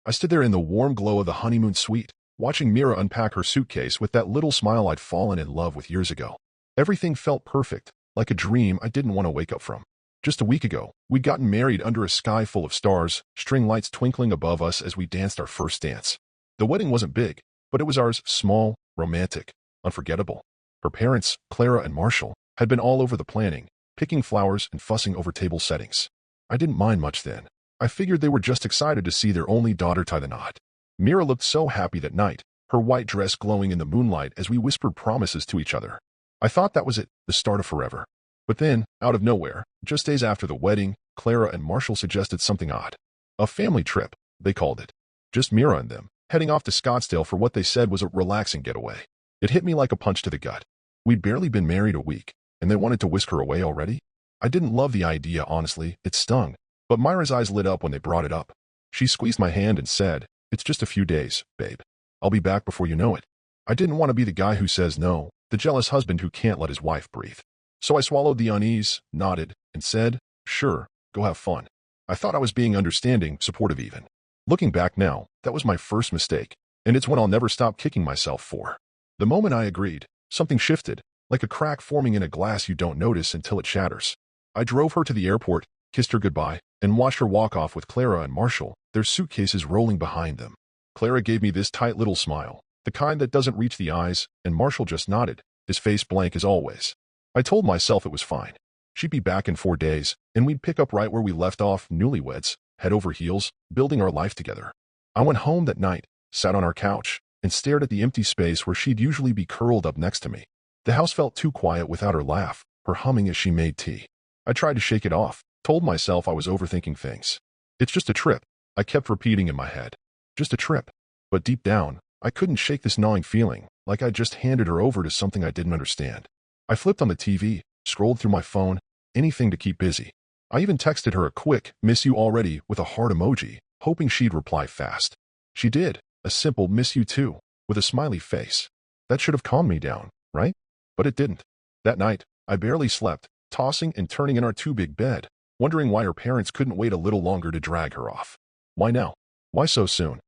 I stood there in the warm glow of the honeymoon suite, watching Mira unpack her suitcase with that little smile I'd fallen in love with years ago. Everything felt perfect, like a dream I didn't want to wake up from. Just a week ago, we'd gotten married under a sky full of stars, string lights twinkling above us as we danced our first dance. The wedding wasn't big, but it was ours, small, romantic, unforgettable. Her parents, Clara and Marshall, had been all over the planning, picking flowers and fussing over table settings. I didn't mind much then. I figured they were just excited to see their only daughter tie the knot. Mira looked so happy that night, her white dress glowing in the moonlight as we whispered promises to each other. I thought that was it, the start of forever. But then, out of nowhere, just days after the wedding, Clara and Marshall suggested something odd. A family trip, they called it. Just Mira and them, heading off to Scottsdale for what they said was a relaxing getaway. It hit me like a punch to the gut. We'd barely been married a week, and they wanted to whisk her away already? I didn't love the idea, honestly, it stung. But Myra's eyes lit up when they brought it up. She squeezed my hand and said, "It's just a few days, babe. I'll be back before you know it." I didn't want to be the guy who says no, the jealous husband who can't let his wife breathe. So I swallowed the unease, nodded, and said, "Sure, go have fun." I thought I was being understanding, supportive even. Looking back now, that was my first mistake, and it's one I'll never stop kicking myself for. The moment I agreed, something shifted, like a crack forming in a glass you don't notice until it shatters. I drove her to the airport, kissed her goodbye, and watched her walk off with Clara and Marshall, their suitcases rolling behind them. Clara gave me this tight little smile, the kind that doesn't reach the eyes, and Marshall just nodded, his face blank as always. I told myself it was fine. She'd be back in 4 days, and we'd pick up right where we left off, newlyweds, head over heels, building our life together. I went home that night, sat on our couch, and stared at the empty space where she'd usually be curled up next to me. The house felt too quiet without her laugh, her humming as she made tea. I tried to shake it off, told myself I was overthinking things. It's just a trip, I kept repeating in my head. Just a trip. But deep down, I couldn't shake this gnawing feeling, like I'd just handed her over to something I didn't understand. I flipped on the TV, scrolled through my phone, anything to keep busy. I even texted her a quick, "Miss you already," with a heart emoji, hoping she'd reply fast. She did, a simple "miss you too," with a smiley face. That should have calmed me down, right? But it didn't. That night, I barely slept, tossing and turning in our too-big bed, wondering why her parents couldn't wait a little longer to drag her off. Why now? Why so soon?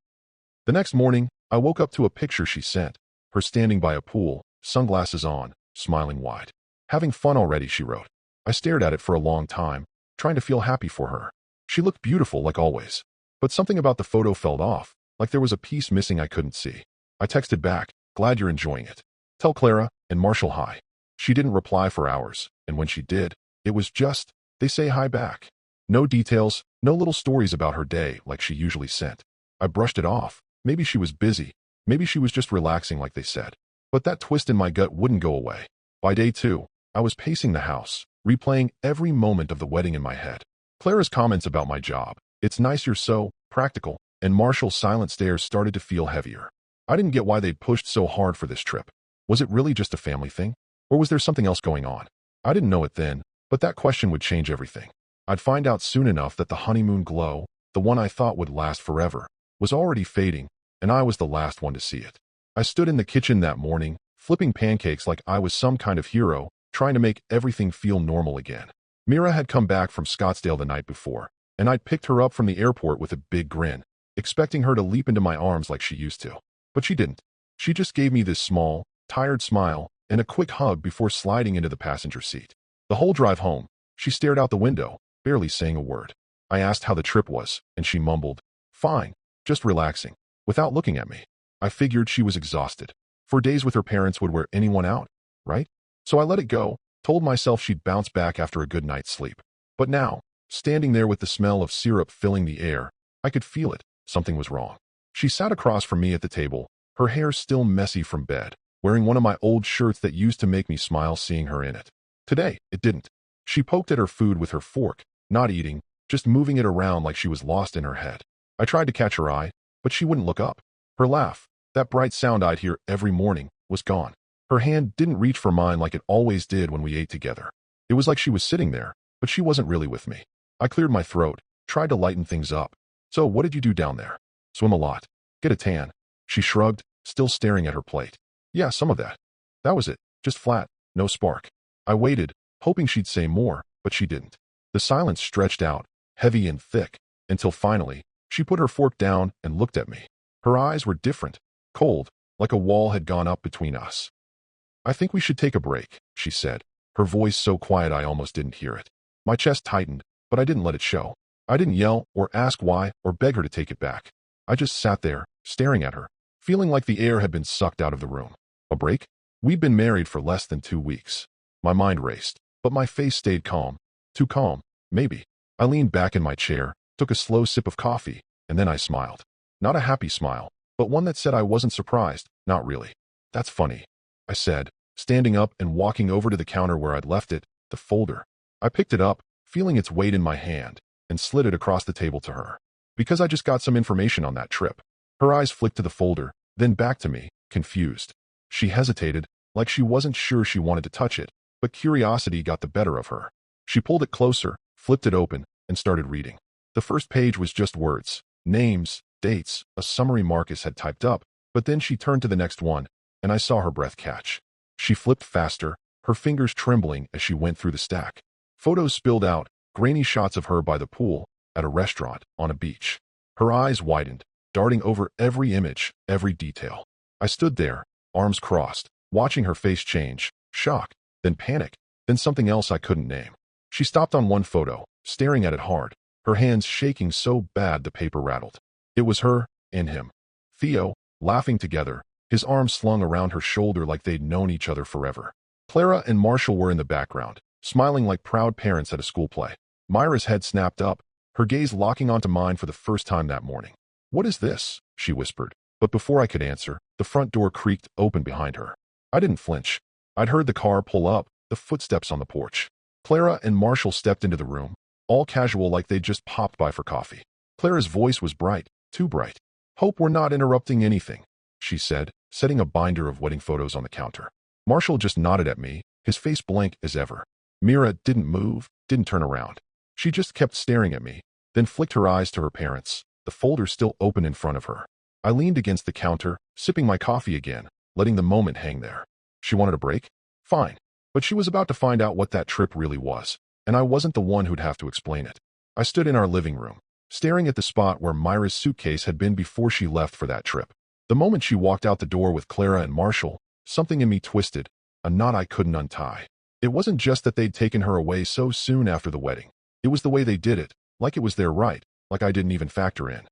The next morning, I woke up to a picture she sent, her standing by a pool, sunglasses on, smiling wide. "Having fun already," she wrote. I stared at it for a long time, trying to feel happy for her. She looked beautiful like always. But something about the photo felt off, like there was a piece missing I couldn't see. I texted back, "Glad you're enjoying it. Tell Clara and Marshall hi." She didn't reply for hours, and when she did, it was just, "They say hi back." No details, no little stories about her day like she usually sent. I brushed it off. Maybe she was busy. Maybe she was just relaxing like they said. But that twist in my gut wouldn't go away. By day 2, I was pacing the house, replaying every moment of the wedding in my head. Clara's comments about my job, "It's nice you're so practical," and Marshall's silent stares started to feel heavier. I didn't get why they'd pushed so hard for this trip. Was it really just a family thing? Or was there something else going on? I didn't know it then, but that question would change everything. I'd find out soon enough that the honeymoon glow, the one I thought would last forever, was already fading, and I was the last one to see it. I stood in the kitchen that morning, flipping pancakes like I was some kind of hero, trying to make everything feel normal again. Mira had come back from Scottsdale the night before, and I'd picked her up from the airport with a big grin, expecting her to leap into my arms like she used to. But she didn't. She just gave me this small, tired smile and a quick hug before sliding into the passenger seat. The whole drive home, she stared out the window, barely saying a word. I asked how the trip was, and she mumbled, "Fine, just relaxing," without looking at me. I figured she was exhausted. 4 days with her parents would wear anyone out, right? So I let it go, told myself she'd bounce back after a good night's sleep. But now, standing there with the smell of syrup filling the air, I could feel it. Something was wrong. She sat across from me at the table, her hair still messy from bed, wearing one of my old shirts that used to make me smile seeing her in it. Today, it didn't. She poked at her food with her fork, not eating, just moving it around like she was lost in her head. I tried to catch her eye, but she wouldn't look up. Her laugh, that bright sound I'd hear every morning, was gone. Her hand didn't reach for mine like it always did when we ate together. It was like she was sitting there, but she wasn't really with me. I cleared my throat, tried to lighten things up. "So what did you do down there?" "Swim a lot. Get a tan." She shrugged, still staring at her plate. "Yeah, some of that." That was it, just flat, no spark. I waited, hoping she'd say more, but she didn't. The silence stretched out, heavy and thick, until finally, She put her fork down and looked at me. Her eyes were different, cold, like a wall had gone up between us. "I think we should take a break," she said, her voice so quiet I almost didn't hear it. My chest tightened, but I didn't let it show. I didn't yell or ask why or beg her to take it back. I just sat there, staring at her, feeling like the air had been sucked out of the room. A break? We'd been married for less than 2 weeks. My mind raced, but my face stayed calm. Too calm, maybe. I leaned back in my chair, took a slow sip of coffee, and then I smiled. Not a happy smile, but one that said I wasn't surprised, not really. "That's funny," I said, standing up and walking over to the counter where I'd left it, the folder. I picked it up, feeling its weight in my hand, and slid it across the table to her. "Because I just got some information on that trip." Her eyes flicked to the folder, then back to me, confused. She hesitated, like she wasn't sure she wanted to touch it, but curiosity got the better of her. She pulled it closer, flipped it open, and started reading. The first page was just words, names, dates, a summary Marcus had typed up, but then she turned to the next one, and I saw her breath catch. She flipped faster, her fingers trembling as she went through the stack. Photos spilled out, grainy shots of her by the pool, at a restaurant, on a beach. Her eyes widened, darting over every image, every detail. I stood there, arms crossed, watching her face change, shock, then panic, then something else I couldn't name. She stopped on one photo, staring at it hard, her hands shaking so bad the paper rattled. It was her and him. Theo, laughing together, his arms slung around her shoulder like they'd known each other forever. Clara and Marshall were in the background, smiling like proud parents at a school play. Myra's head snapped up, her gaze locking onto mine for the first time that morning. "What is this?" she whispered. But before I could answer, the front door creaked open behind her. I didn't flinch. I'd heard the car pull up, the footsteps on the porch. Clara and Marshall stepped into the room, all casual like they'd just popped by for coffee. Clara's voice was bright, too bright. "Hope we're not interrupting anything," she said, setting a binder of wedding photos on the counter. Marshall just nodded at me, his face blank as ever. Mira didn't move, didn't turn around. She just kept staring at me, then flicked her eyes to her parents, the folder still open in front of her. I leaned against the counter, sipping my coffee again, letting the moment hang there. She wanted a break? Fine. But she was about to find out what that trip really was, and I wasn't the one who'd have to explain it. I stood in our living room, staring at the spot where Myra's suitcase had been before she left for that trip. The moment she walked out the door with Clara and Marshall, something in me twisted, a knot I couldn't untie. It wasn't just that they'd taken her away so soon after the wedding. It was the way they did it, like it was their right, like I didn't even factor in.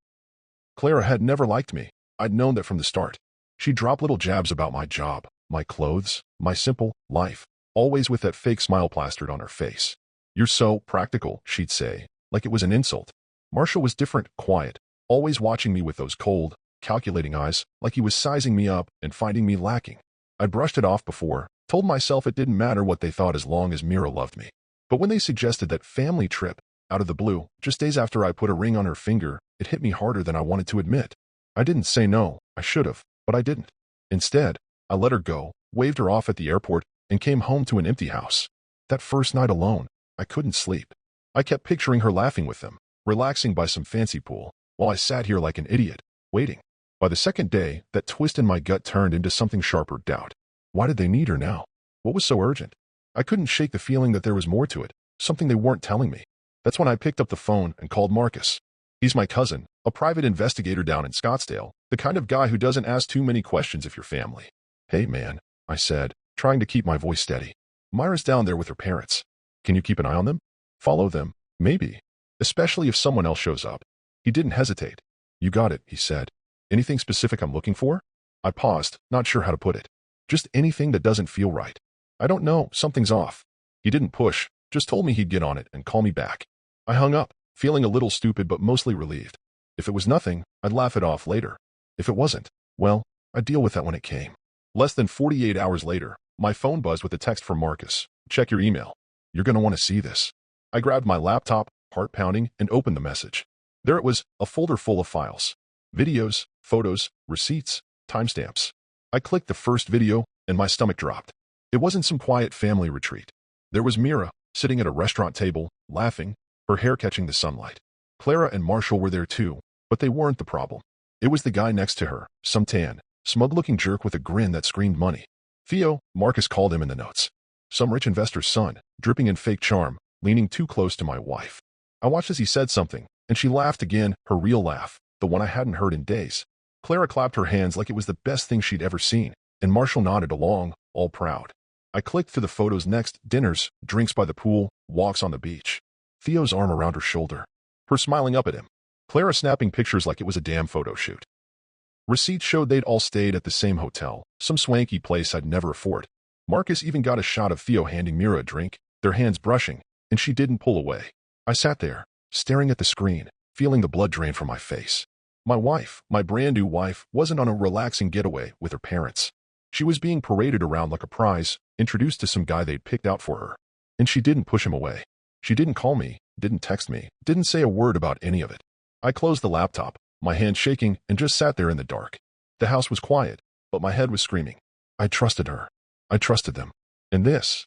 Clara had never liked me. I'd known that from the start. She dropped little jabs about my job, my clothes, my simple life, always with that fake smile plastered on her face. "You're so practical," she'd say, like it was an insult. Marshall was different, quiet, always watching me with those cold, calculating eyes, like he was sizing me up and finding me lacking. I'd brushed it off before, told myself it didn't matter what they thought as long as Mira loved me. But when they suggested that family trip, out of the blue, just days after I put a ring on her finger, it hit me harder than I wanted to admit. I didn't say no, I should have, but I didn't. Instead, I let her go, waved her off at the airport, and came home to an empty house. That first night alone, I couldn't sleep. I kept picturing her laughing with them, relaxing by some fancy pool, while I sat here like an idiot, waiting. By the second day, that twist in my gut turned into something sharper: doubt. Why did they need her now? What was so urgent? I couldn't shake the feeling that there was more to it, something they weren't telling me. That's when I picked up the phone and called Marcus. He's my cousin, a private investigator down in Scottsdale, the kind of guy who doesn't ask too many questions if you're family. "Hey man," I said, trying to keep my voice steady. "Myra's down there with her parents. Can you keep an eye on them? Follow them, maybe. Especially if someone else shows up." He didn't hesitate. "You got it," he said. "Anything specific I'm looking for?" I paused, not sure how to put it. "Just anything that doesn't feel right. I don't know, something's off." He didn't push, just told me he'd get on it and call me back. I hung up, feeling a little stupid but mostly relieved. If it was nothing, I'd laugh it off later. If it wasn't, well, I'd deal with that when it came. Less than 48 hours later, my phone buzzed with a text from Marcus. "Check your email. You're going to want to see this." I grabbed my laptop, heart pounding, and opened the message. There it was, a folder full of files. Videos, photos, receipts, timestamps. I clicked the first video, and my stomach dropped. It wasn't some quiet family retreat. There was Mira, sitting at a restaurant table, laughing, her hair catching the sunlight. Clara and Marshall were there too, but they weren't the problem. It was the guy next to her, some tan, smug-looking jerk with a grin that screamed money. Theo, Marcus called him in the notes. Some rich investor's son, dripping in fake charm, leaning too close to my wife. I watched as he said something, And she laughed again, her real laugh, the one I hadn't heard in days. Clara clapped her hands like it was the best thing she'd ever seen, and Marshall nodded along, all proud. I clicked through the photos next: dinners, drinks by the pool, walks on the beach. Theo's arm around her shoulder, her smiling up at him. Clara snapping pictures like it was a damn photo shoot. Receipts showed they'd all stayed at the same hotel, some swanky place I'd never afford. Marcus even got a shot of Theo handing Mira a drink, their hands brushing, and she didn't pull away. I sat there, staring at the screen, feeling the blood drain from my face. My wife, my brand new wife, wasn't on a relaxing getaway with her parents. She was being paraded around like a prize, introduced to some guy they'd picked out for her. And she didn't push him away. She didn't call me, didn't text me, didn't say a word about any of it. I closed the laptop, my hand shaking, and just sat there in the dark. The house was quiet, but my head was screaming. I trusted her. I trusted them. And this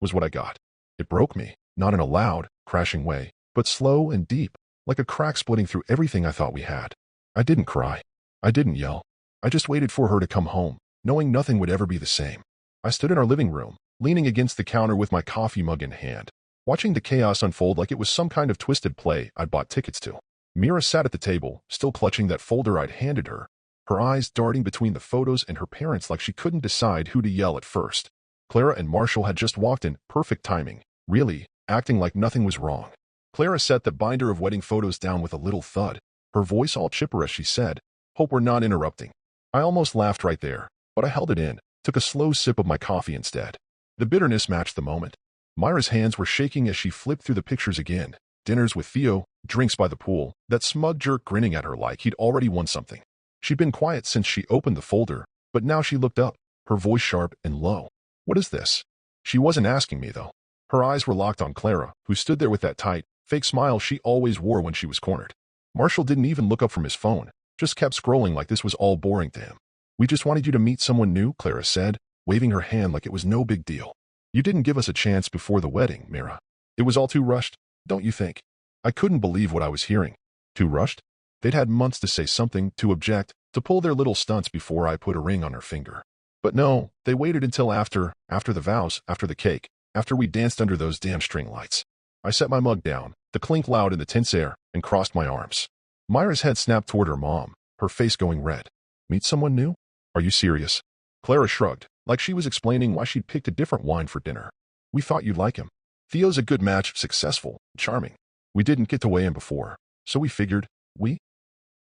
was what I got. It broke me, not in a loud, crashing way, but slow and deep, like a crack splitting through everything I thought we had. I didn't cry. I didn't yell. I just waited for her to come home, knowing nothing would ever be the same. I stood in our living room, leaning against the counter with my coffee mug in hand, watching the chaos unfold like it was some kind of twisted play I'd bought tickets to. Mira sat at the table, still clutching that folder I'd handed her, her eyes darting between the photos and her parents like she couldn't decide who to yell at first. Clara and Marshall had just walked in, perfect timing, really, acting like nothing was wrong. Clara set the binder of wedding photos down with a little thud, her voice all chipper as she said, "Hope we're not interrupting." I almost laughed right there, but I held it in, took a slow sip of my coffee instead. The bitterness matched the moment. Myra's hands were shaking as she flipped through the pictures again. Dinners with Theo, drinks by the pool, that smug jerk grinning at her like he'd already won something. She'd been quiet since she opened the folder, but now she looked up, her voice sharp and low. "What is this?" She wasn't asking me, though. Her eyes were locked on Clara, who stood there with that tight, fake smile she always wore when she was cornered. Marshall didn't even look up from his phone, just kept scrolling like this was all boring to him. "We just wanted you to meet someone new," Clara said, waving her hand like it was no big deal. "You didn't give us a chance before the wedding, Mira. It was all too rushed, don't you think?" I couldn't believe what I was hearing. Too rushed? They'd had months to say something, to object, to pull their little stunts before I put a ring on her finger. But no, they waited until after the vows, after the cake, after we danced under those damn string lights. I set my mug down, the clink loud in the tense air, and crossed my arms. Myra's head snapped toward her mom, her face going red. "Meet someone new? Are you serious?" Clara shrugged, like she was explaining why she'd picked a different wine for dinner. "We thought you'd like him. Theo's a good match, successful, charming. We didn't get to weigh him before, so we figured, we?"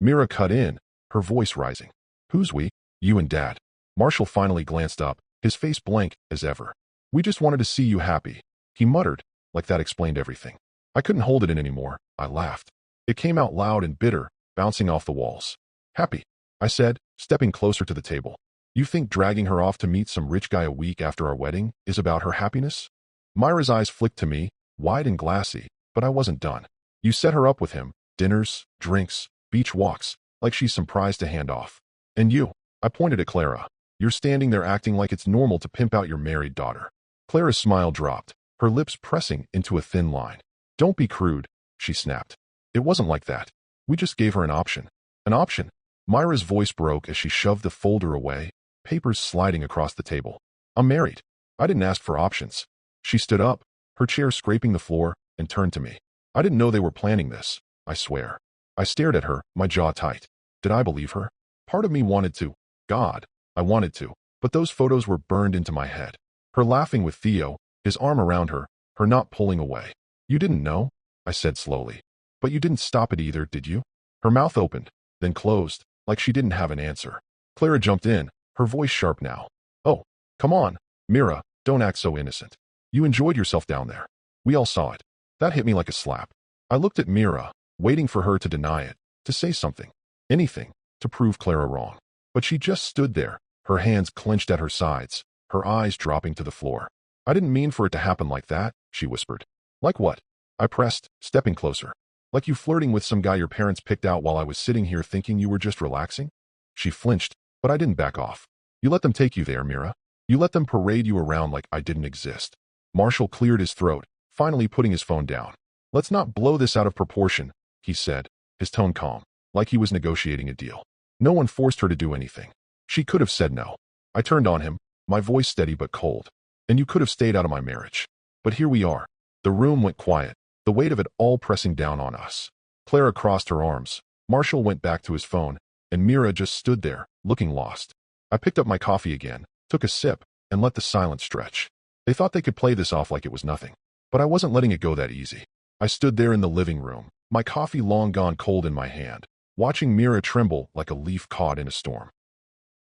Mira cut in, her voice rising. "Who's we?" "You and Dad." Marshall finally glanced up, his face blank as ever. "We just wanted to see you happy," he muttered, like that explained everything. I couldn't hold it in anymore. I laughed. It came out loud and bitter, bouncing off the walls. "Happy," I said, stepping closer to the table. "You think dragging her off to meet some rich guy a week after our wedding is about her happiness?" Myra's eyes flicked to me, wide and glassy, but I wasn't done. "You set her up with him, dinners, drinks, beach walks, like she's some prize to hand off. And you," I pointed at Clara, "you're standing there acting like it's normal to pimp out your married daughter." Clara's smile dropped, her lips pressing into a thin line. "Don't be crude," she snapped. "It wasn't like that. We just gave her an option." "An option?" Myra's voice broke as she shoved the folder away, papers sliding across the table. "I'm married. I didn't ask for options." She stood up, her chair scraping the floor, and turned to me. "I didn't know they were planning this, I swear." I stared at her, my jaw tight. Did I believe her? Part of me wanted to. God, I wanted to. But those photos were burned into my head. Her laughing with Theo, his arm around her, her not pulling away. "You didn't know?" I said slowly. "But you didn't stop it either, did you?" Her mouth opened, then closed, like she didn't have an answer. Clara jumped in, her voice sharp now. "Oh, come on, Mira, don't act so innocent. You enjoyed yourself down there. We all saw it." That hit me like a slap. I looked at Mira, waiting for her to deny it, to say something, anything, to prove Clara wrong. But she just stood there, her hands clenched at her sides, her eyes dropping to the floor. "I didn't mean for it to happen like that," she whispered. "Like what?" I pressed, stepping closer. "Like you flirting with some guy your parents picked out while I was sitting here thinking you were just relaxing?" She flinched, but I didn't back off. "You let them take you there, Mira. You let them parade you around like I didn't exist." Marshall cleared his throat, finally putting his phone down. "Let's not blow this out of proportion," he said, his tone calm, like he was negotiating a deal. "No one forced her to do anything. She could have said no." I turned on him, my voice steady but cold. "And you could have stayed out of my marriage. But here we are." The room went quiet, the weight of it all pressing down on us. Clara crossed her arms. Marshall went back to his phone, and Mira just stood there, looking lost. I picked up my coffee again, took a sip, and let the silence stretch. They thought they could play this off like it was nothing. But I wasn't letting it go that easy. I stood there in the living room, my coffee long gone cold in my hand, watching Mira tremble like a leaf caught in a storm.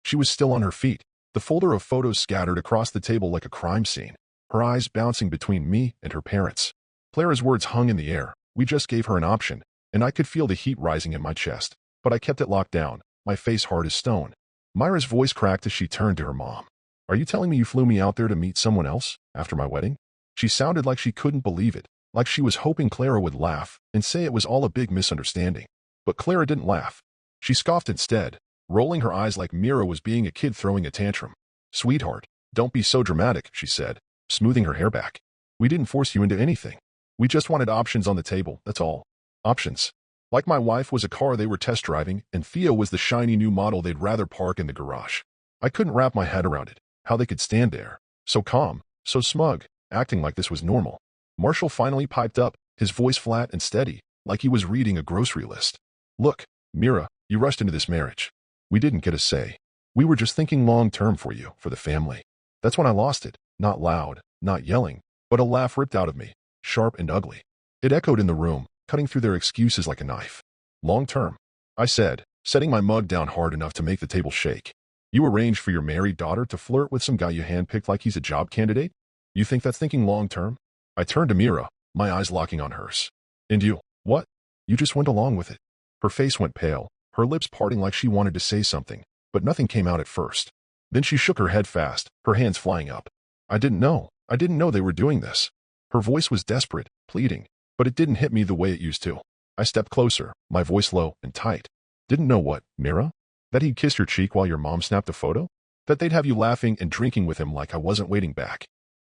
She was still on her feet, the folder of photos scattered across the table like a crime scene, her eyes bouncing between me and her parents. Clara's words hung in the air. We just gave her an option, and I could feel the heat rising in my chest, but I kept it locked down, my face hard as stone. Myra's voice cracked as she turned to her mom. Are you telling me you flew me out there to meet someone else after my wedding? She sounded like she couldn't believe it, like she was hoping Clara would laugh and say it was all a big misunderstanding. But Clara didn't laugh. She scoffed instead, rolling her eyes like Mira was being a kid throwing a tantrum. Sweetheart, don't be so dramatic, she said, smoothing her hair back. We didn't force you into anything. We just wanted options on the table, that's all. Options. Like my wife was a car they were test driving, and Theo was the shiny new model they'd rather park in the garage. I couldn't wrap my head around it, how they could stand there, so calm, so smug, acting like this was normal. Marshall finally piped up, his voice flat and steady, like he was reading a grocery list. Look, Mira, you rushed into this marriage. We didn't get a say. We were just thinking long-term for you, for the family. That's when I lost it, not loud, not yelling, but a laugh ripped out of me, sharp and ugly. It echoed in the room, cutting through their excuses like a knife. Long-term, I said, setting my mug down hard enough to make the table shake. You arranged for your married daughter to flirt with some guy you handpicked like he's a job candidate? You think that's thinking long-term? I turned to Mira, my eyes locking on hers. And you, what? You just went along with it. Her face went pale, her lips parting like she wanted to say something, but nothing came out at first. Then she shook her head fast, her hands flying up. I didn't know they were doing this. Her voice was desperate, pleading, but it didn't hit me the way it used to. I stepped closer, my voice low and tight. Didn't know what, Mira? That he'd kiss your cheek while your mom snapped a photo? That they'd have you laughing and drinking with him like I wasn't waiting back?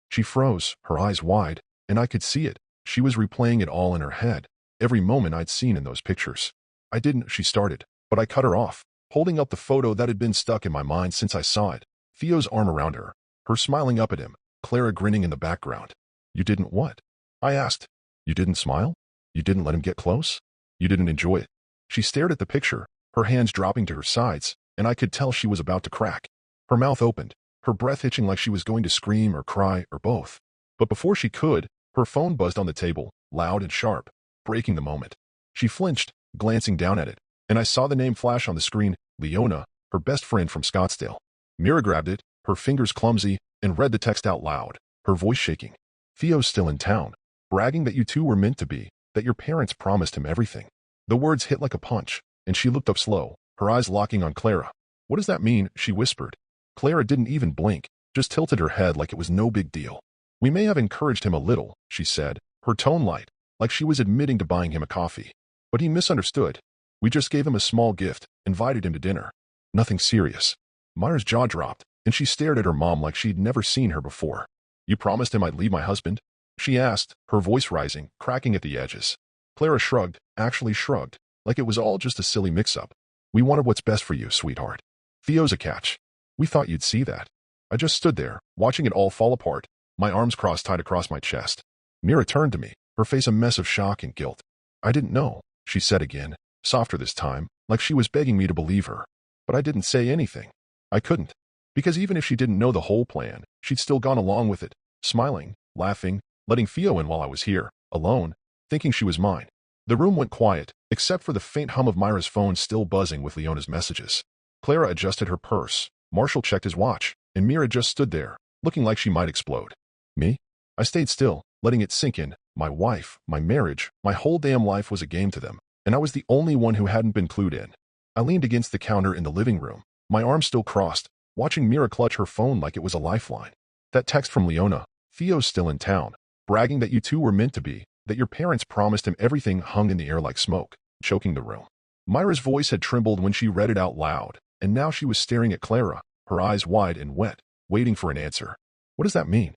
She froze, her eyes wide, and I could see it. She was replaying it all in her head, every moment I'd seen in those pictures. I didn't, she started, but I cut her off, holding up the photo that had been stuck in my mind since I saw it. Theo's arm around her, her smiling up at him, Clara grinning in the background. You didn't what? I asked. You didn't smile? You didn't let him get close? You didn't enjoy it? She stared at the picture, her hands dropping to her sides, and I could tell she was about to crack. Her mouth opened, her breath hitching like she was going to scream or cry or both. But before she could, her phone buzzed on the table, loud and sharp, breaking the moment. She flinched, glancing down at it, and I saw the name flash on the screen, Leona, her best friend from Scottsdale. Mira grabbed it, her fingers clumsy, and read the text out loud, her voice shaking. Theo's still in town, bragging that you two were meant to be, that your parents promised him everything. The words hit like a punch, and she looked up slow, her eyes locking on Clara. What does that mean? She whispered. Clara didn't even blink, just tilted her head like it was no big deal. We may have encouraged him a little, she said, her tone light, like she was admitting to buying him a coffee. But he misunderstood. We just gave him a small gift, invited him to dinner. Nothing serious. Myra's jaw dropped, and she stared at her mom like she'd never seen her before. You promised him I'd leave my husband? She asked, her voice rising, cracking at the edges. Clara shrugged, actually shrugged, like it was all just a silly mix-up. We wanted what's best for you, sweetheart. Theo's a catch. We thought you'd see that. I just stood there, watching it all fall apart, my arms crossed tight across my chest. Mira turned to me, her face a mess of shock and guilt. I didn't know, she said again, softer this time, like she was begging me to believe her. But I didn't say anything. I couldn't. Because even if she didn't know the whole plan, she'd still gone along with it, smiling, laughing, letting Theo in while I was here, alone, thinking she was mine. The room went quiet, except for the faint hum of Myra's phone still buzzing with Leona's messages. Clara adjusted her purse, Marshall checked his watch, and Mira just stood there, looking like she might explode. Me? I stayed still, letting it sink in. My wife, my marriage, my whole damn life was a game to them, and I was the only one who hadn't been clued in. I leaned against the counter in the living room, my arms still crossed, watching Mira clutch her phone like it was a lifeline. That text from Leona, Theo's still in town, bragging that you two were meant to be, that your parents promised him everything, hung in the air like smoke, choking the room. Myra's voice had trembled when she read it out loud, and now she was staring at Clara, her eyes wide and wet, waiting for an answer. What does that mean?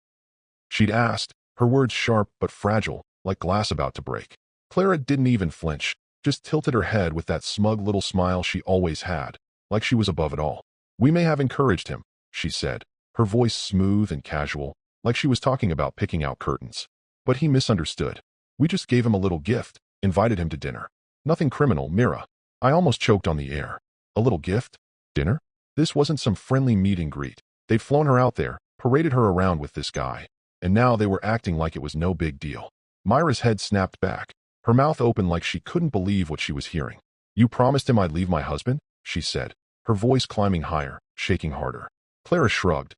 She'd asked, her words sharp but fragile, like glass about to break. Clara didn't even flinch, just tilted her head with that smug little smile she always had, like she was above it all. We may have encouraged him, she said, her voice smooth and casual, like she was talking about picking out curtains. But he misunderstood. We just gave him a little gift, invited him to dinner. Nothing criminal, Mira. I almost choked on the air. A little gift? Dinner? This wasn't some friendly meet and greet. They'd flown her out there, paraded her around with this guy, and now they were acting like it was no big deal. Myra's head snapped back, her mouth open like she couldn't believe what she was hearing. You promised him I'd leave my husband? She said, her voice climbing higher, shaking harder. Clara shrugged,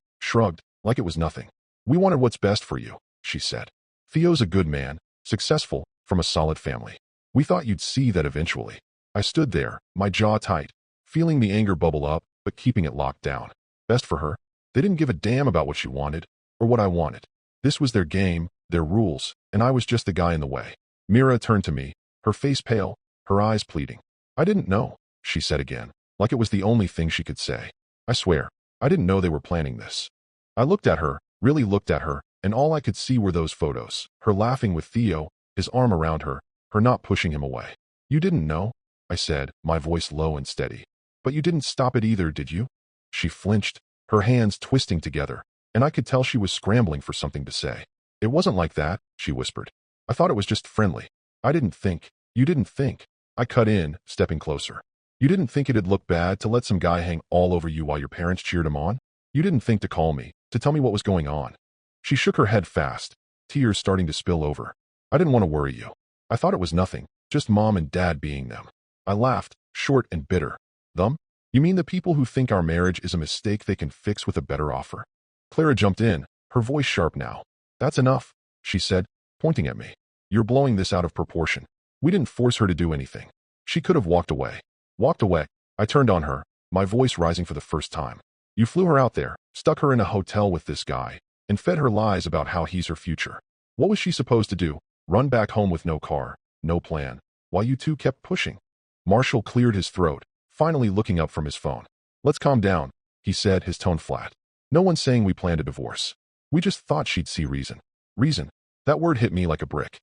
like it was nothing. We wanted what's best for you, she said. Theo's a good man, successful, from a solid family. We thought you'd see that eventually. I stood there, my jaw tight, feeling the anger bubble up, but keeping it locked down. Best for her? They didn't give a damn about what she wanted, or what I wanted. This was their game, their rules, and I was just the guy in the way. Mira turned to me, her face pale, her eyes pleading. I didn't know, she said again, like it was the only thing she could say. I swear, I didn't know they were planning this. I looked at her, really looked at her, and all I could see were those photos, her laughing with Theo, his arm around her, her not pushing him away. You didn't know? I said, my voice low and steady. But you didn't stop it either, did you? She flinched, her hands twisting together, and I could tell she was scrambling for something to say. It wasn't like that, she whispered. I thought it was just friendly. I didn't think. You didn't think. I cut in, stepping closer. You didn't think it'd look bad to let some guy hang all over you while your parents cheered him on? You didn't think to call me, to tell me what was going on. She shook her head fast, tears starting to spill over. I didn't want to worry you. I thought it was nothing, just mom and dad being them. I laughed, short and bitter. Them? You mean the people who think our marriage is a mistake they can fix with a better offer? Clara jumped in, her voice sharp now. That's enough, she said, pointing at me. You're blowing this out of proportion. We didn't force her to do anything. She could have walked away. Walked away. I turned on her, my voice rising for the first time. You flew her out there, stuck her in a hotel with this guy, and fed her lies about how he's her future. What was she supposed to do? Run back home with no car, no plan, while you two kept pushing? Marshall cleared his throat, finally looking up from his phone. Let's calm down, he said, his tone flat. No one's saying we planned a divorce. We just thought she'd see reason. Reason. That word hit me like a brick.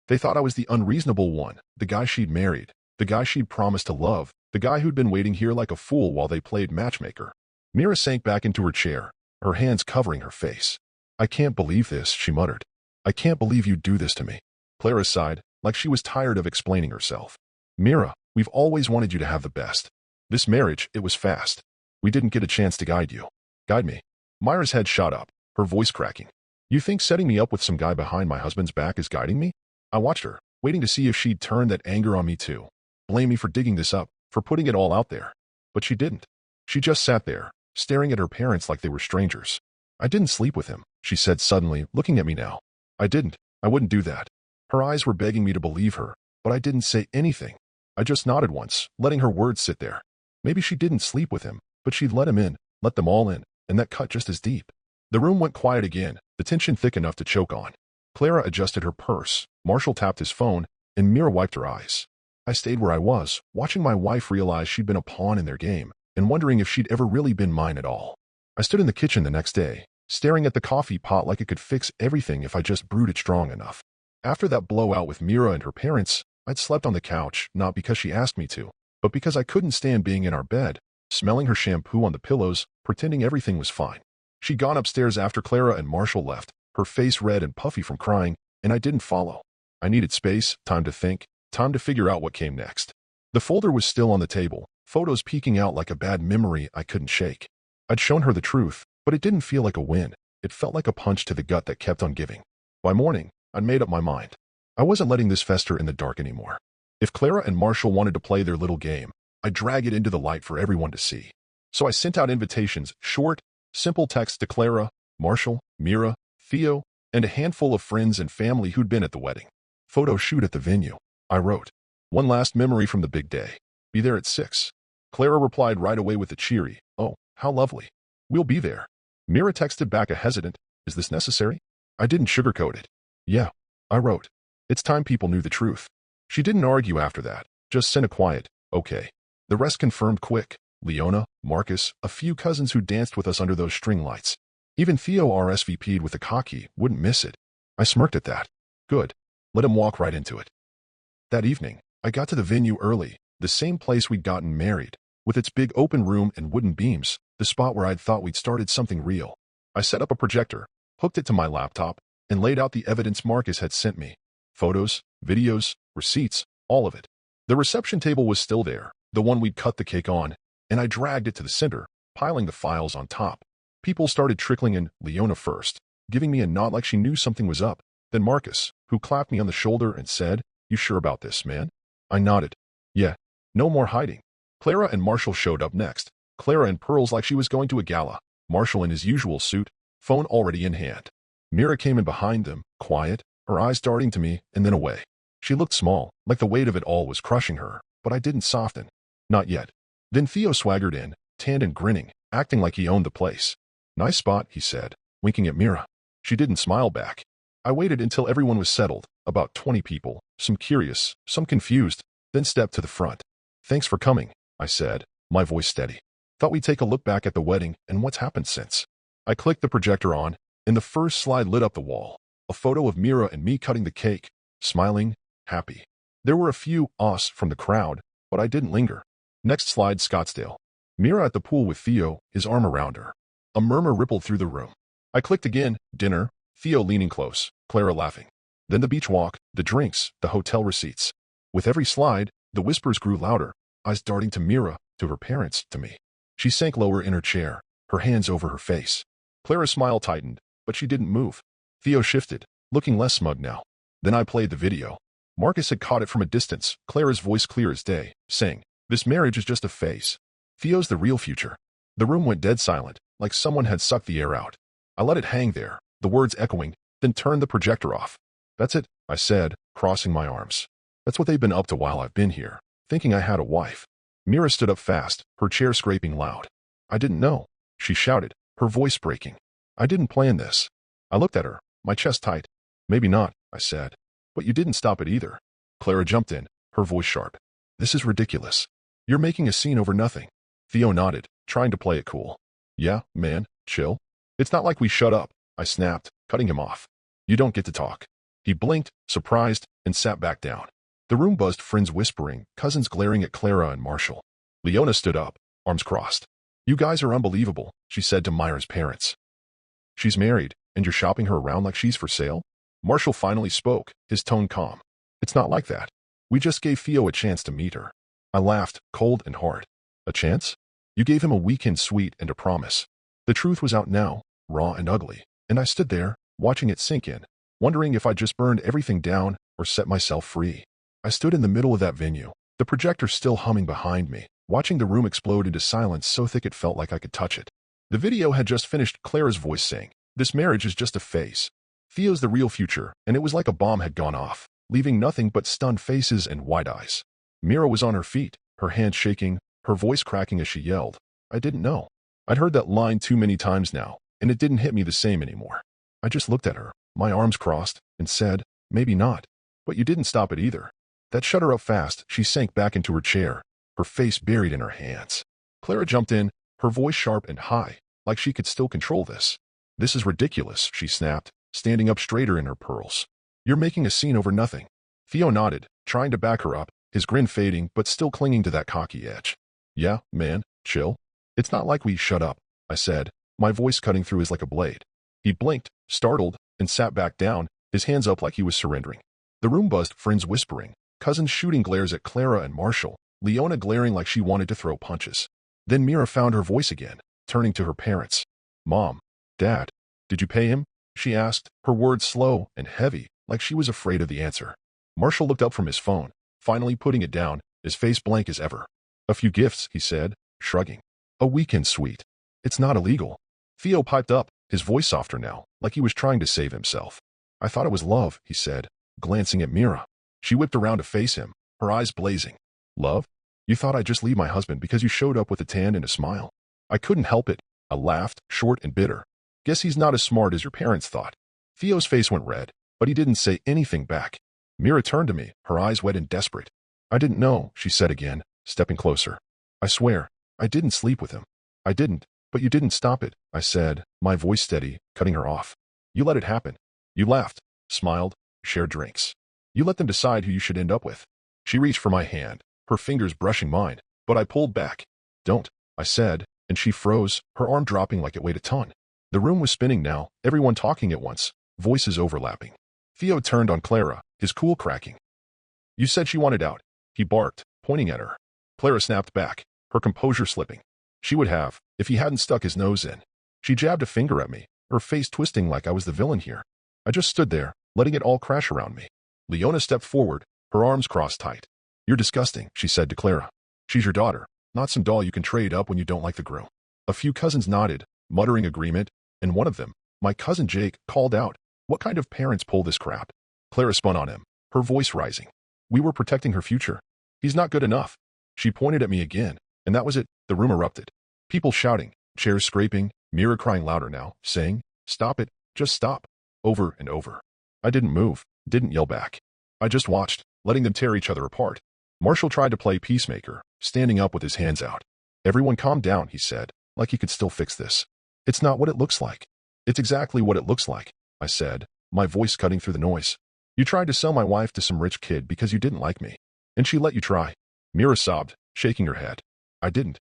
They thought I was the unreasonable one, the guy she'd married, the guy she'd promised to love, the guy who'd been waiting here like a fool while they played matchmaker. Mira sank back into her chair, her hands covering her face. I can't believe this, she muttered. I can't believe you'd do this to me. Clara sighed, like she was tired of explaining herself. Mira, we've always wanted you to have the best. This marriage, it was fast. We didn't get a chance to guide you. Guide me. Myra's head shot up, her voice cracking. You think setting me up with some guy behind my husband's back is guiding me? I watched her, waiting to see if she'd turn that anger on me too. Blame me for digging this up, for putting it all out there. But she didn't. She just sat there, staring at her parents like they were strangers. I didn't sleep with him, she said suddenly, looking at me now. I didn't. I wouldn't do that. Her eyes were begging me to believe her, but I didn't say anything. I just nodded once, letting her words sit there. Maybe she didn't sleep with him, but she'd let him in, let them all in, and that cut just as deep. The room went quiet again, the tension thick enough to choke on. Clara adjusted her purse, Marshall tapped his phone, and Mira wiped her eyes. I stayed where I was, watching my wife realize she'd been a pawn in their game, and wondering if she'd ever really been mine at all. I stood in the kitchen the next day, staring at the coffee pot like it could fix everything if I just brewed it strong enough. After that blowout with Mira and her parents, I'd slept on the couch, not because she asked me to, but because I couldn't stand being in our bed, smelling her shampoo on the pillows, pretending everything was fine. She'd gone upstairs after Clara and Marshall left, her face red and puffy from crying, and I didn't follow. I needed space, time to think, time to figure out what came next. The folder was still on the table, photos peeking out like a bad memory I couldn't shake. I'd shown her the truth, but it didn't feel like a win. It felt like a punch to the gut that kept on giving. By morning, I'd made up my mind. I wasn't letting this fester in the dark anymore. If Clara and Marshall wanted to play their little game, I'd drag it into the light for everyone to see. So I sent out invitations, short, simple texts to Clara, Marshall, Mira, Theo, and a handful of friends and family who'd been at the wedding. Photo shoot at the venue, I wrote. One last memory from the big day. Be there at 6. Clara replied right away with a cheery, oh, how lovely. We'll be there. Mira texted back a hesitant, is this necessary? I didn't sugarcoat it. Yeah, I wrote. It's time people knew the truth. She didn't argue after that, just sent a quiet, okay. The rest confirmed quick. Leona, Marcus, a few cousins who danced with us under those string lights. Even Theo RSVP'd with a cocky, wouldn't miss it. I smirked at that. Good. Let him walk right into it. That evening, I got to the venue early, the same place we'd gotten married, with its big open room and wooden beams, the spot where I'd thought we'd started something real. I set up a projector, hooked it to my laptop, and laid out the evidence Marcus had sent me. Photos, videos, receipts, all of it. The reception table was still there, the one we'd cut the cake on, and I dragged it to the center, piling the files on top. People started trickling in, Leona first, giving me a nod like she knew something was up. Then Marcus, who clapped me on the shoulder and said, "You sure about this, man?" I nodded. Yeah, no more hiding. Clara and Marshall showed up next. Clara in pearls like she was going to a gala. Marshall in his usual suit, phone already in hand. Mira came in behind them, quiet, her eyes darting to me and then away. She looked small, like the weight of it all was crushing her, but I didn't soften. Not yet. Then Theo swaggered in, tanned and grinning, acting like he owned the place. "Nice spot," he said, winking at Mira. She didn't smile back. I waited until everyone was settled, about 20 people, some curious, some confused, then stepped to the front. "Thanks for coming," I said, my voice steady. "Thought we'd take a look back at the wedding and what's happened since." I clicked the projector on, and the first slide lit up the wall. A photo of Mira and me cutting the cake, smiling, happy. There were a few ahs from the crowd, but I didn't linger. Next slide, Scottsdale. Mira at the pool with Theo, his arm around her. A murmur rippled through the room. I clicked again, dinner, Theo leaning close, Clara laughing. Then the beach walk, the drinks, the hotel receipts. With every slide, the whispers grew louder, eyes darting to Mira, to her parents, to me. She sank lower in her chair, her hands over her face. Clara's smile tightened, but she didn't move. Theo shifted, looking less smug now. Then I played the video. Marcus had caught it from a distance, Clara's voice clear as day, saying, "This marriage is just a phase. Theo's the real future." The room went dead silent, like someone had sucked the air out. I let it hang there, the words echoing, then turned the projector off. "That's it," I said, crossing my arms. "That's what they've been up to while I've been here, thinking I had a wife." Mira stood up fast, her chair scraping loud. "I didn't know," she shouted, her voice breaking. "I didn't plan this." I looked at her, my chest tight. "Maybe not," I said. "But you didn't stop it either." Clara jumped in, her voice sharp. "This is ridiculous. You're making a scene over nothing." Theo nodded, trying to play it cool. "Yeah, man, chill. It's not like we shut up," I snapped, cutting him off. "You don't get to talk." He blinked, surprised, and sat back down. The room buzzed, friends whispering, cousins glaring at Clara and Marshall. Leona stood up, arms crossed. "You guys are unbelievable," she said to Myra's parents. "She's married, and you're shopping her around like she's for sale?" Marshall finally spoke, his tone calm. "It's not like that. We just gave Theo a chance to meet her." I laughed, cold and hard. "A chance? You gave him a weekend suite and a promise." The truth was out now, raw and ugly, and I stood there, watching it sink in, wondering if I just burned everything down or set myself free. I stood in the middle of that venue, the projector still humming behind me, watching the room explode into silence so thick it felt like I could touch it. The video had just finished, Clara's voice saying, "This marriage is just a phase. Theo's the real future," and it was like a bomb had gone off, leaving nothing but stunned faces and wide eyes. Mira was on her feet, her hands shaking, her voice cracking as she yelled. I didn't know. I'd heard that line too many times now, and it didn't hit me the same anymore. I just looked at her, my arms crossed, and said, "Maybe not. But you didn't stop it either." That shut her up fast. She sank back into her chair, her face buried in her hands. Clara jumped in, her voice sharp and high, like she could still control this. "This is ridiculous," she snapped, standing up straighter in her pearls. "You're making a scene over nothing." Theo nodded, trying to back her up, his grin fading but still clinging to that cocky edge. "Yeah, man, chill. It's not like we shut up," I said, my voice cutting through his like a blade. He blinked, startled, and sat back down, his hands up like he was surrendering. The room buzzed, friends whispering, cousins shooting glares at Clara and Marshall, Leona glaring like she wanted to throw punches. Then Mira found her voice again, turning to her parents. "Mom, Dad, did you pay him?" she asked, her words slow and heavy, like she was afraid of the answer. Marshall looked up from his phone, finally putting it down, his face blank as ever. "A few gifts," he said, shrugging. "A weekend suite. It's not illegal." Theo piped up, his voice softer now, like he was trying to save himself. "I thought it was love," he said, glancing at Mira. She whipped around to face him, her eyes blazing. "Love? You thought I'd just leave my husband because you showed up with a tan and a smile?" I couldn't help it. I laughed, short and bitter. "Guess he's not as smart as your parents thought." Theo's face went red, but he didn't say anything back. Mira turned to me, her eyes wet and desperate. "I didn't know," she said again, stepping closer. "I swear, I didn't sleep with him." "I didn't, but you didn't stop it," I said, my voice steady, cutting her off. "You let it happen. You laughed, smiled, shared drinks. You let them decide who you should end up with." She reached for my hand, her fingers brushing mine, but I pulled back. "Don't," I said, and she froze, her arm dropping like it weighed a ton. The room was spinning now, everyone talking at once, voices overlapping. Theo turned on Clara, his cool cracking. "You said she wanted out." He he barked, pointing at her. Clara snapped back, her composure slipping. She would have, if he hadn't stuck his nose in. She jabbed a finger at me, her face twisting like I was the villain here. I just stood there, letting it all crash around me. Leona stepped forward, her arms crossed tight. "You're disgusting," she said to Clara. "She's your daughter, not some doll you can trade up when you don't like the groom." A few cousins nodded, muttering agreement, and one of them, my cousin Jake, called out, "What kind of parents pull this crap?" Clara spun on him, her voice rising. "We were protecting her future. He's not good enough." She pointed at me again, and that was it. The room erupted. People shouting, chairs scraping, Mira crying louder now, saying, "Stop it, just stop," over and over. I didn't move, didn't yell back. I just watched, letting them tear each other apart. Marshall tried to play peacemaker, standing up with his hands out. "Everyone calm down," he said, like he could still fix this. "It's not what it looks like." "It's exactly what it looks like," I said, my voice cutting through the noise. "You tried to sell my wife to some rich kid because you didn't like me. And she let you try." Mira sobbed, shaking her head. I didn't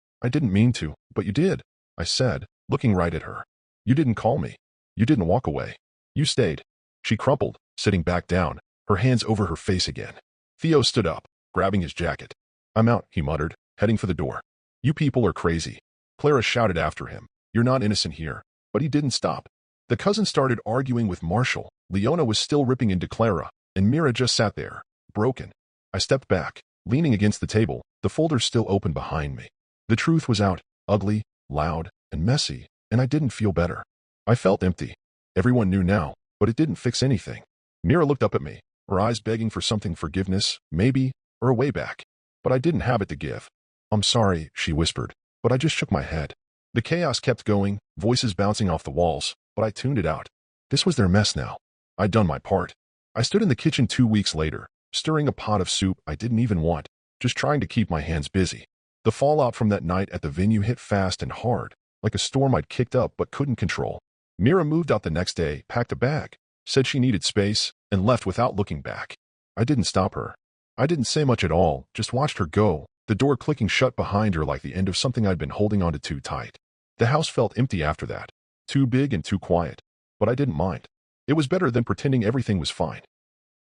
mean to, but you did," I said, looking right at her. "You didn't call me. You didn't walk away. You stayed." She crumpled, sitting back down, her hands over her face again. Theo stood up, grabbing his jacket. "I'm out," he muttered, heading for the door. "You people are crazy." Clara shouted after him, "You're not innocent here." But he didn't stop. The cousins started arguing with Marshall. Leona was still ripping into Clara, and Mira just sat there, broken. I stepped back, leaning against the table, the folder still open behind me. The truth was out, ugly, loud, and messy, and I didn't feel better. I felt empty. Everyone knew now, but it didn't fix anything. Mira looked up at me, her eyes begging for something, forgiveness, maybe, or a way back. But I didn't have it to give. "I'm sorry," she whispered, but I just shook my head. The chaos kept going, voices bouncing off the walls, but I tuned it out. This was their mess now. I'd done my part. I stood in the kitchen 2 weeks later, stirring a pot of soup I didn't even want, just trying to keep my hands busy. The fallout from that night at the venue hit fast and hard, like a storm I'd kicked up but couldn't control. Mira moved out the next day, packed a bag, said she needed space, and left without looking back. I didn't stop her. I didn't say much at all, just watched her go, the door clicking shut behind her like the end of something I'd been holding onto too tight. The house felt empty after that, too big and too quiet, but I didn't mind. It was better than pretending everything was fine.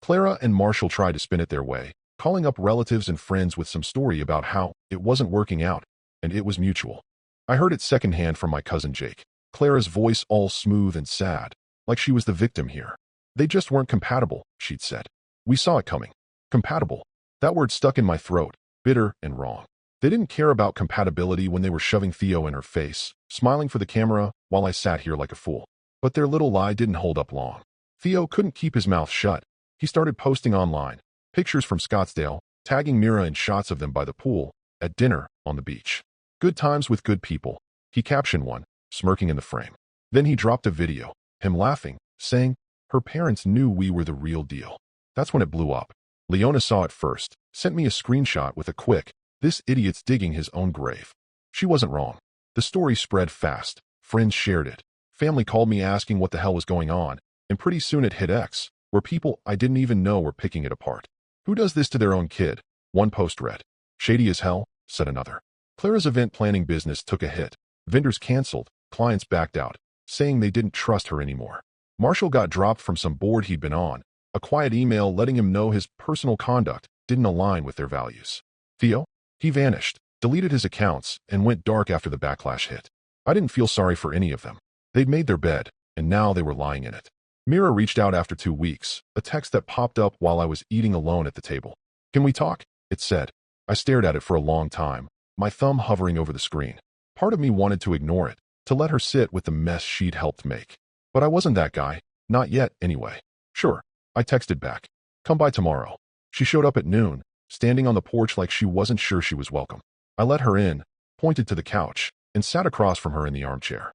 Clara and Marshall tried to spin it their way, calling up relatives and friends with some story about how it wasn't working out, and it was mutual. I heard it secondhand from my cousin Jake, Clara's voice all smooth and sad, like she was the victim here. "They just weren't compatible," she'd said. "We saw it coming." Compatible. That word stuck in my throat, bitter and wrong. They didn't care about compatibility when they were shoving Theo in her face, smiling for the camera while I sat here like a fool. But their little lie didn't hold up long. Theo couldn't keep his mouth shut. He started posting online, pictures from Scottsdale, tagging Mira in shots of them by the pool, at dinner, on the beach. "Good times with good people," he captioned one, smirking in the frame. Then he dropped a video, him laughing, saying, "Her parents knew we were the real deal." That's when it blew up. Leona saw it first, sent me a screenshot with a quick, "This idiot's digging his own grave." She wasn't wrong. The story spread fast. Friends shared it. Family called me asking what the hell was going on, and pretty soon it hit X, where people I didn't even know were picking it apart. "Who does this to their own kid?" one post read. "Shady as hell," said another. Clara's event planning business took a hit. Vendors canceled, clients backed out, saying they didn't trust her anymore. Marshall got dropped from some board he'd been on, a quiet email letting him know his personal conduct didn't align with their values. Theo? He vanished, deleted his accounts, and went dark after the backlash hit. I didn't feel sorry for any of them. They'd made their bed, and now they were lying in it. Mira reached out after 2 weeks, a text that popped up while I was eating alone at the table. "Can we talk?" it said. I stared at it for a long time, my thumb hovering over the screen. Part of me wanted to ignore it, to let her sit with the mess she'd helped make. But I wasn't that guy. Not yet, anyway. "Sure," I texted back. "Come by tomorrow." She showed up at noon, standing on the porch like she wasn't sure she was welcome. I let her in, pointed to the couch, and sat across from her in the armchair.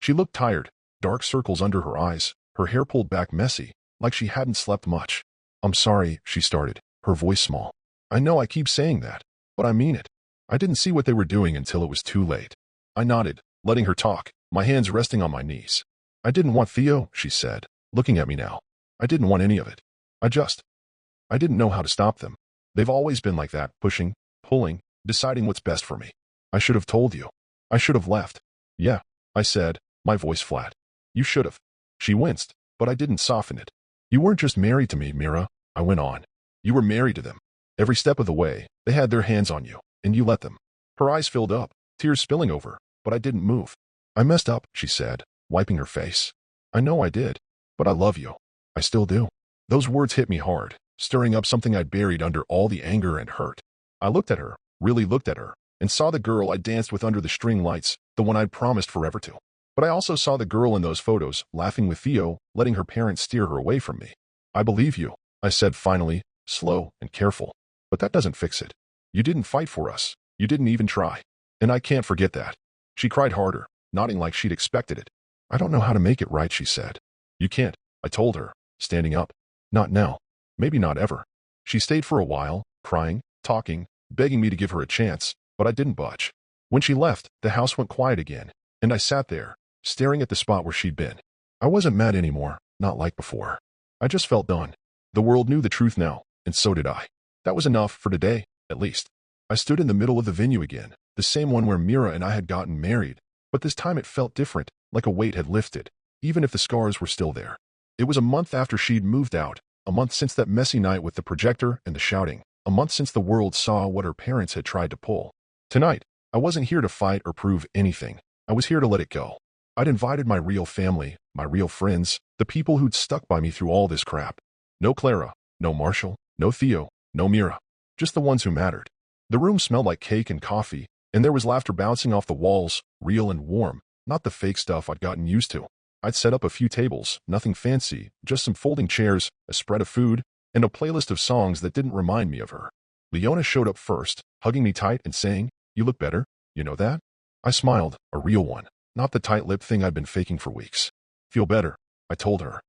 She looked tired, dark circles under her eyes, her hair pulled back messy, like she hadn't slept much. "I'm sorry," she started, her voice small. "I know I keep saying that, but I mean it. I didn't see what they were doing until it was too late." I nodded, letting her talk, my hands resting on my knees. "I didn't want Theo," she said, looking at me now. "I didn't want any of it. I didn't know how to stop them. They've always been like that, pushing, pulling, deciding what's best for me. I should have told you. I should have left." "Yeah," I said, my voice flat. "You should have." She winced, but I didn't soften it. "You weren't just married to me, Mira," I went on. "You were married to them. Every step of the way, they had their hands on you, and you let them. Her eyes filled up, tears spilling over, but I didn't move. I messed up, she said, wiping her face. I know I did, but I love you. I still do. Those words hit me hard, stirring up something I'd buried under all the anger and hurt. I looked at her, really looked at her, and saw the girl I danced with under the string lights, the one I'd promised forever to. But I also saw the girl in those photos, laughing with Theo, letting her parents steer her away from me. I believe you, I said finally, slow and careful. But that doesn't fix it. You didn't fight for us. You didn't even try. And I can't forget that. She cried harder, nodding like she'd expected it. I don't know how to make it right, she said. You can't, I told her, standing up. Not now. Maybe not ever. She stayed for a while, crying, talking, begging me to give her a chance, but I didn't budge. When she left, the house went quiet again, and I sat there, staring at the spot where she'd been. I wasn't mad anymore, not like before. I just felt done. The world knew the truth now, and so did I. That was enough for today, at least. I stood in the middle of the venue again, the same one where Mira and I had gotten married, but this time it felt different, like a weight had lifted, even if the scars were still there. It was a month after she'd moved out, a month since that messy night with the projector and the shouting, a month since the world saw what her parents had tried to pull. Tonight, I wasn't here to fight or prove anything. I was here to let it go. I'd invited my real family, my real friends, the people who'd stuck by me through all this crap. No Clara, no Marshall, no Theo, no Mira. Just the ones who mattered. The room smelled like cake and coffee, and there was laughter bouncing off the walls, real and warm, not the fake stuff I'd gotten used to. I'd set up a few tables, nothing fancy, just some folding chairs, a spread of food, and a playlist of songs that didn't remind me of her. Leona showed up first, hugging me tight and saying, "You look better, you know that?" I smiled, a real one, not the tight-lipped thing I'd been faking for weeks. "Feel better," I told her.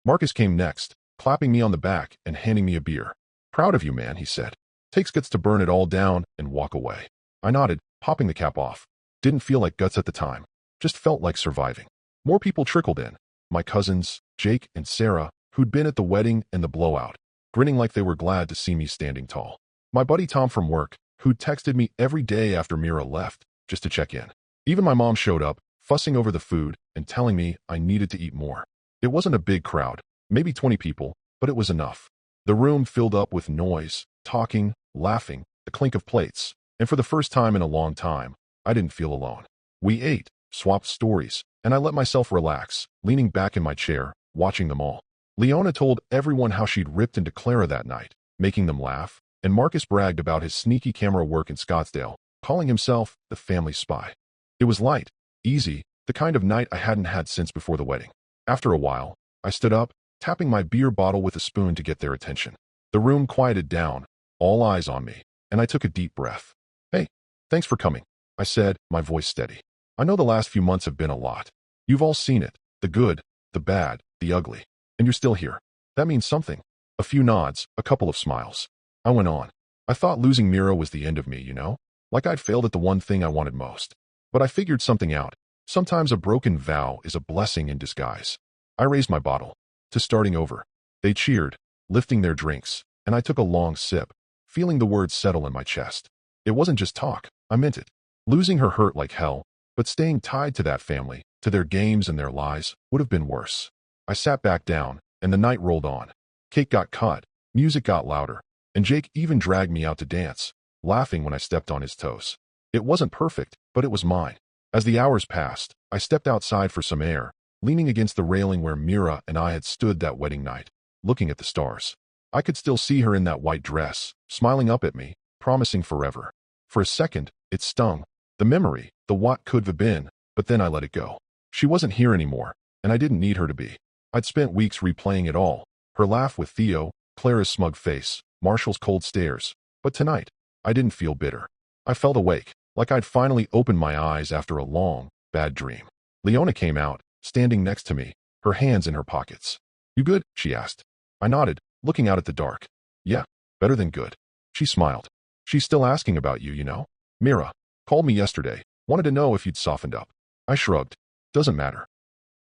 Marcus came next, clapping me on the back and handing me a beer. "Proud of you, man," he said. "Takes guts to burn it all down and walk away." I nodded, popping the cap off. Didn't feel like guts at the time. Just felt like surviving. More people trickled in. My cousins, Jake and Sarah, who'd been at the wedding and the blowout, grinning like they were glad to see me standing tall. My buddy Tom from work, who'd texted me every day after Mira left, just to check in. Even my mom showed up, fussing over the food and telling me I needed to eat more. It wasn't a big crowd, maybe 20 people, but it was enough. The room filled up with noise, talking, laughing, the clink of plates, and for the first time in a long time, I didn't feel alone. We ate, swapped stories, and I let myself relax, leaning back in my chair, watching them all. Leona told everyone how she'd ripped into Clara that night, making them laugh, and Marcus bragged about his sneaky camera work in Scottsdale, calling himself the family spy. It was light, easy, the kind of night I hadn't had since before the wedding. After a while, I stood up, tapping my beer bottle with a spoon to get their attention. The room quieted down, all eyes on me, and I took a deep breath. "Hey, thanks for coming," I said, my voice steady. "I know the last few months have been a lot. You've all seen it, the good, the bad, the ugly, and you're still here. That means something." A few nods, a couple of smiles. I went on. "I thought losing Mira was the end of me, you know? Like I'd failed at the one thing I wanted most. But I figured something out. Sometimes a broken vow is a blessing in disguise." I raised my bottle. To starting over. They cheered, lifting their drinks, and I took a long sip, feeling the words settle in my chest. It wasn't just talk, I meant it. Losing her hurt like hell, but staying tied to that family, to their games and their lies, would have been worse. I sat back down, and the night rolled on. Cake got cut, music got louder, and Jake even dragged me out to dance, laughing when I stepped on his toes. It wasn't perfect, but it was mine. As the hours passed, I stepped outside for some air, leaning against the railing where Mira and I had stood that wedding night, looking at the stars. I could still see her in that white dress, smiling up at me, promising forever. For a second, it stung. The memory, the what could have been, but then I let it go. She wasn't here anymore, and I didn't need her to be. I'd spent weeks replaying it all. Her laugh with Theo, Clara's smug face, Marshall's cold stares. But tonight, I didn't feel bitter. I felt awake, like I'd finally opened my eyes after a long, bad dream. Leona came out, standing next to me, her hands in her pockets. "You good?" she asked. I nodded, looking out at the dark. "Yeah, better than good." She smiled. "She's still asking about you, you know? Mira called me yesterday, wanted to know if you'd softened up." I shrugged. "Doesn't matter.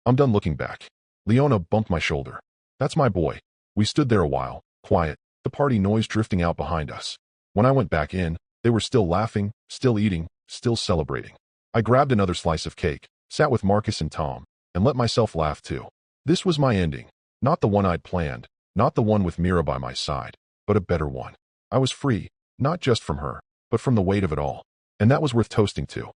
I'm done looking back." Leona bumped my shoulder. "That's my boy." We stood there a while, quiet, the party noise drifting out behind us. When I went back in, they were still laughing, still eating, still celebrating. I grabbed another slice of cake, sat with Marcus and Tom, and let myself laugh too. This was my ending, not the one I'd planned, not the one with Mira by my side, but a better one. I was free, not just from her, but from the weight of it all. And that was worth toasting to.